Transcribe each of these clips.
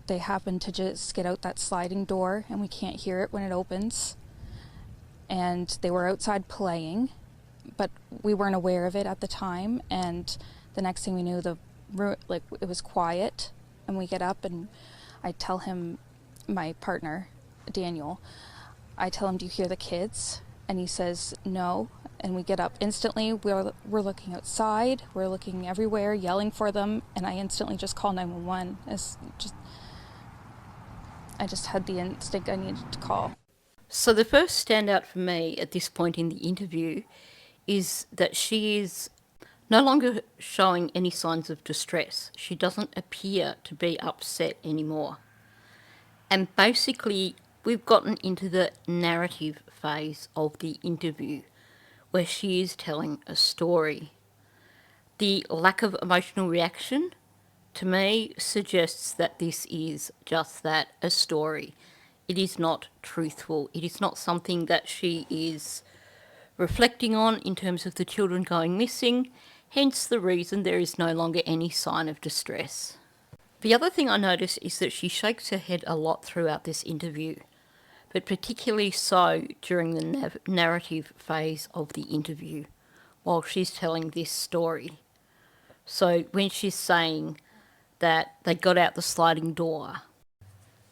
they happen to just get out that sliding door and we can't hear it when it opens. And they were outside playing, but we weren't aware of it at the time. And the next thing we knew, it was quiet. And we get up and I tell him, my partner, Daniel, I tell him, "Do you hear the kids?" And he says, "No." And we get up instantly. We're looking outside. We're looking everywhere, yelling for them. And I instantly just call 911. I just had the instinct I needed to call. So the first standout for me at this point in the interview is that she is no longer showing any signs of distress. She doesn't appear to be upset anymore. And basically, we've gotten into the narrative phase of the interview, where she is telling a story. The lack of emotional reaction, to me, suggests that this is just that, a story. It is not truthful. It is not something that she is reflecting on in terms of the children going missing, hence the reason there is no longer any sign of distress. The other thing I notice is that she shakes her head a lot throughout this interview, but particularly so during the narrative phase of the interview, while she's telling this story. So when she's saying that they got out the sliding door,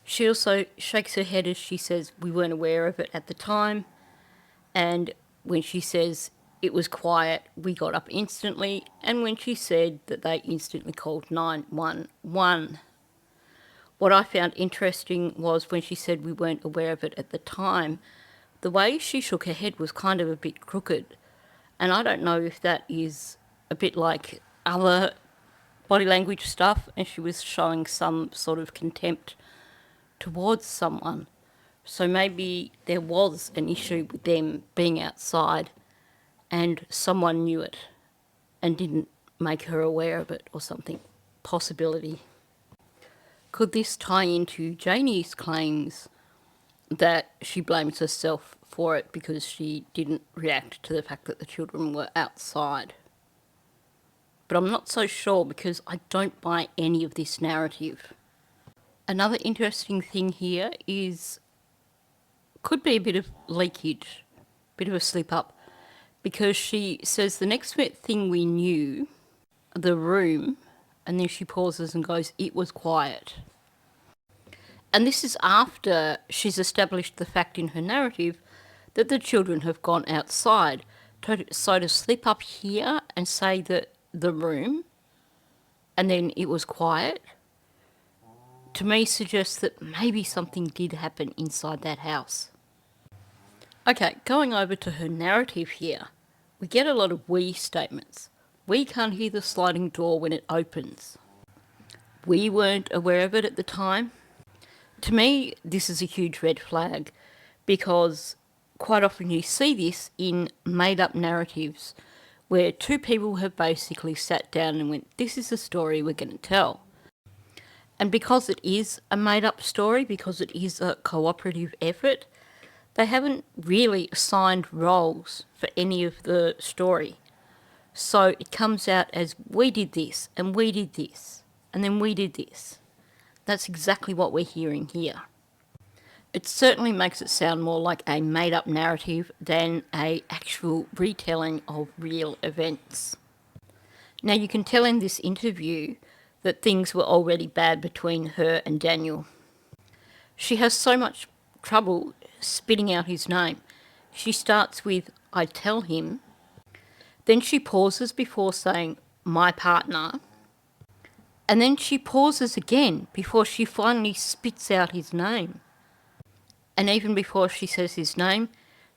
she also shakes her head as she says, "We weren't aware of it at the time." And when she says, "It was quiet, we got up instantly." And when she said that they instantly called 911. What I found interesting was when she said we weren't aware of it at the time, the way she shook her head was kind of a bit crooked. And I don't know if that is a bit like other body language stuff and she was showing some sort of contempt towards someone. So maybe there was an issue with them being outside and someone knew it and didn't make her aware of it or something. Possibility. Could this tie into Janie's claims that she blames herself for it because she didn't react to the fact that the children were outside? But I'm not so sure because I don't buy any of this narrative. Another interesting thing here is, could be a bit of leakage, a bit of a slip up, because she says the next thing we knew, the room, and then she pauses and goes, "It was quiet." And this is after she's established the fact in her narrative that the children have gone outside. So to slip up here and say that the room, and then it was quiet, to me suggests that maybe something did happen inside that house. Okay, going over to her narrative here, we get a lot of "we" statements. We can't hear the sliding door when it opens. We weren't aware of it at the time. To me, this is a huge red flag because quite often you see this in made-up narratives where two people have basically sat down and went, "This is the story we're going to tell." And because it is a made-up story, because it is a cooperative effort, they haven't really assigned roles for any of the story. So it comes out as, "We did this, and we did this, and then we did this." That's exactly what we're hearing here. It certainly makes it sound more like a made-up narrative than an actual retelling of real events. Now, you can tell in this interview that things were already bad between her and Daniel. She has so much trouble spitting out his name. She starts with, "I tell him." Then she pauses before saying, "my partner." And then she pauses again before she finally spits out his name. And even before she says his name,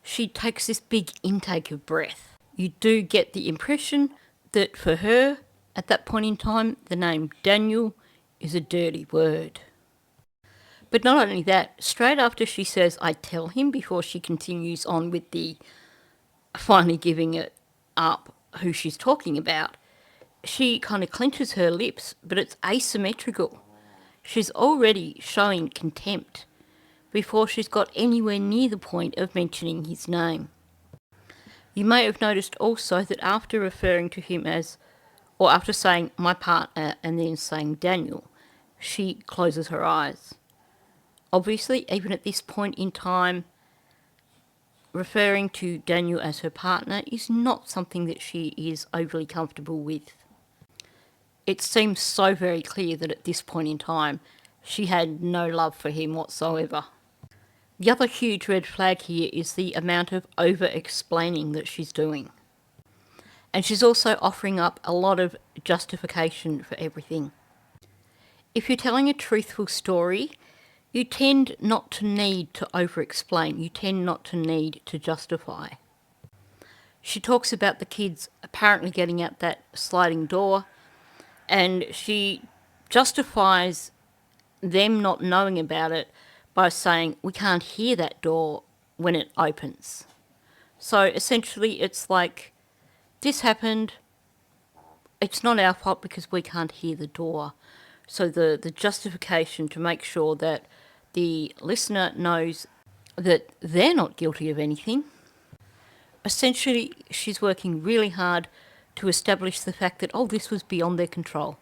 she takes this big intake of breath. You do get the impression that for her, at that point in time, the name Daniel is a dirty word. But not only that, straight after she says, "I tell him," before she continues on with the finally giving it up who she's talking about, she kind of clenches her lips, but it's asymmetrical. She's already showing contempt before she's got anywhere near the point of mentioning his name. You may have noticed also that after referring to him as, or after saying "my partner" and then saying Daniel, she closes her eyes. Obviously, even at this point in time, referring to Daniel as her partner is not something that she is overly comfortable with. It seems so very clear that at this point in time, she had no love for him whatsoever. The other huge red flag here is the amount of over-explaining that she's doing. And she's also offering up a lot of justification for everything. If you're telling a truthful story, you tend not to need to over-explain. You tend not to need to justify. She talks about the kids apparently getting out that sliding door, and she justifies them not knowing about it by saying, we can't hear that door when it opens. So essentially it's like, this happened, it's not our fault because we can't hear the door. So the justification to make sure that the listener knows that they're not guilty of anything. Essentially, she's working really hard to establish the fact that, oh, this was beyond their control.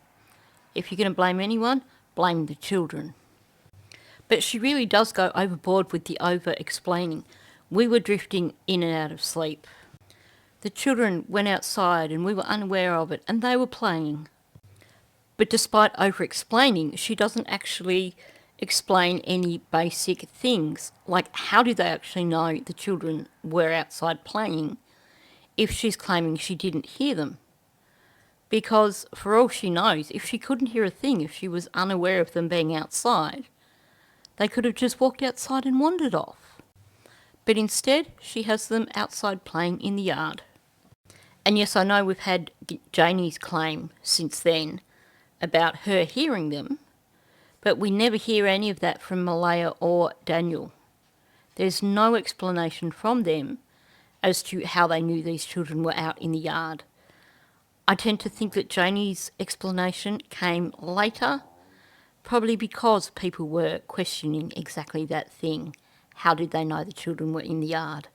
If you're going to blame anyone, blame the children. But she really does go overboard with the over-explaining. We were drifting in and out of sleep. The children went outside and we were unaware of it, and they were playing. But despite over-explaining, she doesn't actually explain any basic things, like how did they actually know the children were outside playing if she's claiming she didn't hear them? Because for all she knows, if she couldn't hear a thing, if she was unaware of them being outside, they could have just walked outside and wandered off. But instead, she has them outside playing in the yard. And yes, I know we've had Janie's claim since then about her hearing them, but we never hear any of that from Malehya or Daniel. There's no explanation from them as to how they knew these children were out in the yard. I tend to think that Janie's explanation came later, probably because people were questioning exactly that thing. How did they know the children were in the yard?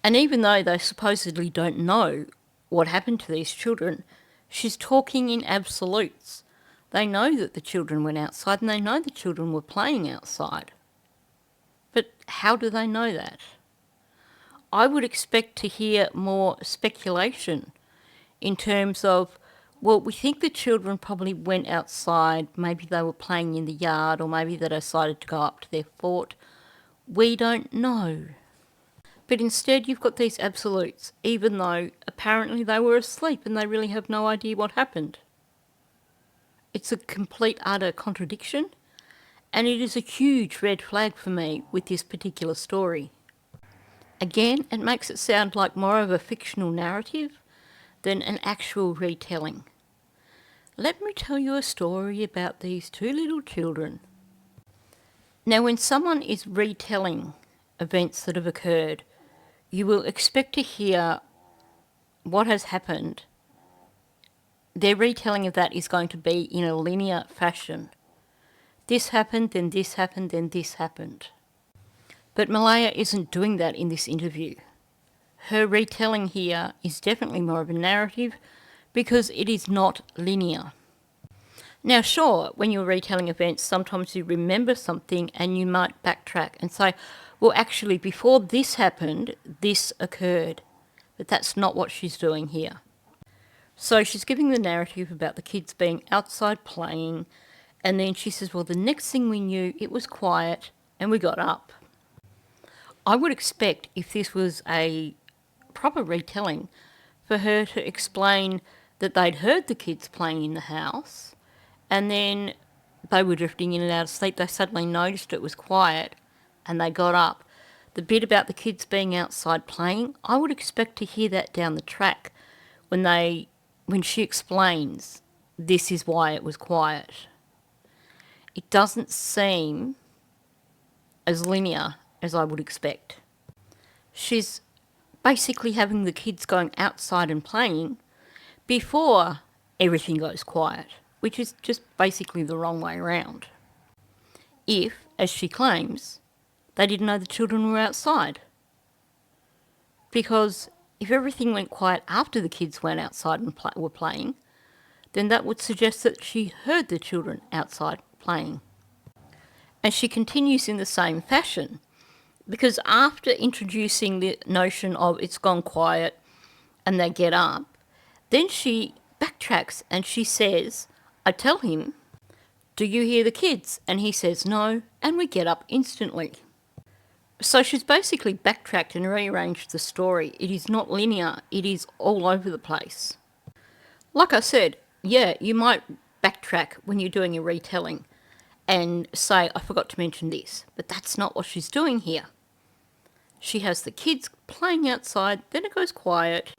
And even though they supposedly don't know what happened to these children, she's talking in absolutes. They know that the children went outside and they know the children were playing outside. But how do they know that? I would expect to hear more speculation in terms of, well, we think the children probably went outside, maybe they were playing in the yard, or maybe they decided to go up to their fort. We don't know. But instead you've got these absolutes, even though apparently they were asleep and they really have no idea what happened. It's a complete utter contradiction, and it is a huge red flag for me with this particular story. Again, it makes it sound like more of a fictional narrative than an actual retelling. Let me tell you a story about these two little children. Now, when someone is retelling events that have occurred, you will expect to hear what has happened. Their retelling of that is going to be in a linear fashion. This happened, then this happened, then this happened. But Malehya isn't doing that in this interview. Her retelling here is definitely more of a narrative because it is not linear. Now sure, when you're retelling events, sometimes you remember something and you might backtrack and say, well actually before this happened, this occurred. But that's not what she's doing here. So she's giving the narrative about the kids being outside playing, and then she says, well, the next thing we knew, it was quiet and we got up. I would expect, if this was a proper retelling, for her to explain that they'd heard the kids playing in the house, and then they were drifting in and out of sleep. They suddenly noticed it was quiet and they got up. The bit about the kids being outside playing, I would expect to hear that down the track when she explains this is why it was quiet. It doesn't seem as linear as I would expect. She's basically having the kids going outside and playing before everything goes quiet, which is just basically the wrong way around. If, as she claims, they didn't know the children were outside. Because if everything went quiet after the kids went outside and were playing, then that would suggest that she heard the children outside playing. And she continues in the same fashion, because after introducing the notion of it's gone quiet and they get up, then she backtracks and she says, I tell him, do you hear the kids? And he says no, and we get up instantly. So she's basically backtracked and rearranged the story. It is not linear, it is all over the place. Like I said, yeah, you might backtrack when you're doing a retelling and say, I forgot to mention this, but that's not what she's doing here. She has the kids playing outside, then it goes quiet,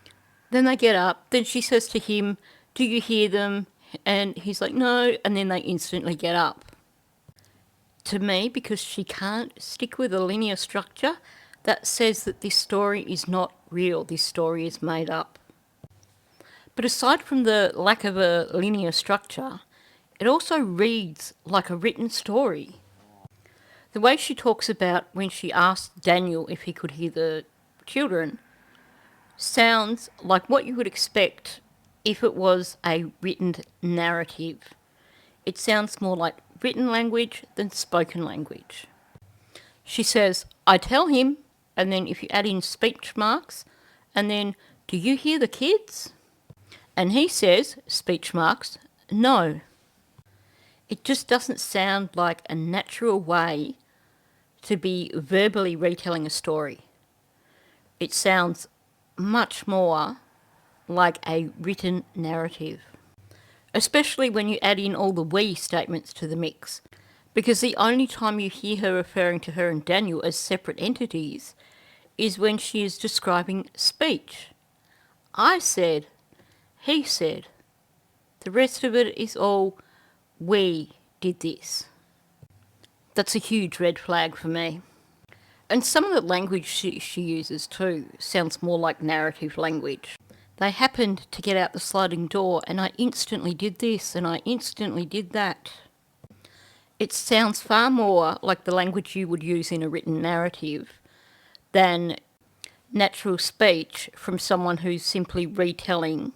then they get up, then she says to him, do you hear them? And he's like, no, and then they instantly get up. To me, because she can't stick with a linear structure, that says that this story is not real, this story is made up. But aside from the lack of a linear structure, it also reads like a written story. The way she talks about when she asked Daniel if he could hear the children sounds like what you would expect if it was a written narrative. It sounds more like written language than spoken language. She says, I tell him, and then if you add in speech marks, and then, do you hear the kids? And he says, speech marks, no. It just doesn't sound like a natural way to be verbally retelling a story. It sounds much more like a written narrative, especially when you add in all the we statements to the mix, because the only time you hear her referring to her and Daniel as separate entities is when she is describing speech. I said, he said. The rest of it is all, we did this. That's a huge red flag for me. And some of the language she uses too sounds more like narrative language. They happened to get out the sliding door and I instantly did this and I instantly did that. It sounds far more like the language you would use in a written narrative than natural speech from someone who's simply retelling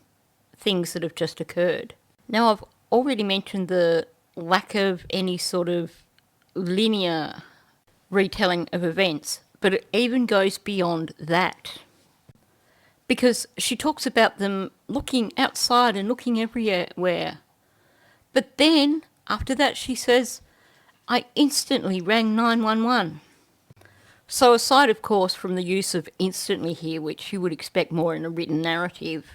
things that have just occurred. Now, I've already mentioned the lack of any sort of linear retelling of events, but it even goes beyond that. Because she talks about them looking outside and looking everywhere. But then, after that, she says, I instantly rang 911. So aside, of course, from the use of instantly here, which you would expect more in a written narrative,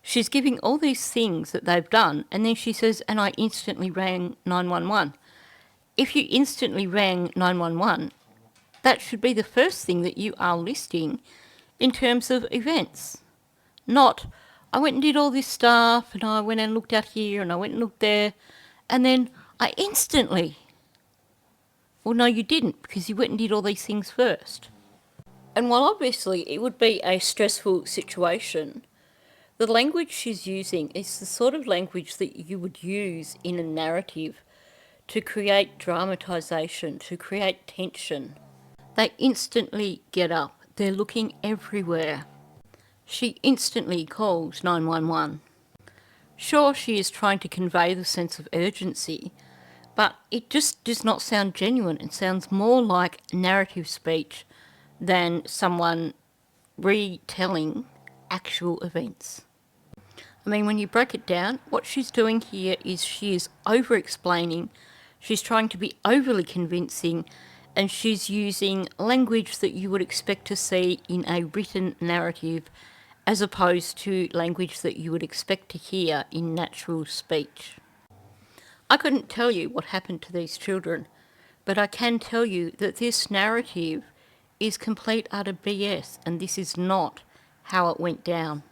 she's giving all these things that they've done, and then she says, and I instantly rang 911. If you instantly rang 911, that should be the first thing that you are listing in terms of events. Not, I went and did all this stuff, and I went and looked out here, and I went and looked there, and then I instantly... Well, no, you didn't, because you went and did all these things first. And while obviously it would be a stressful situation, the language she's using is the sort of language that you would use in a narrative to create dramatisation, to create tension. They instantly get up. They're looking everywhere. She instantly calls 911. Sure, she is trying to convey the sense of urgency, but it just does not sound genuine. It sounds more like narrative speech than someone retelling actual events. I mean, when you break it down, what she's doing here is she is over-explaining, she's trying to be overly convincing, and she's using language that you would expect to see in a written narrative as opposed to language that you would expect to hear in natural speech. I couldn't tell you what happened to these children, but I can tell you that this narrative is complete utter BS, and this is not how it went down.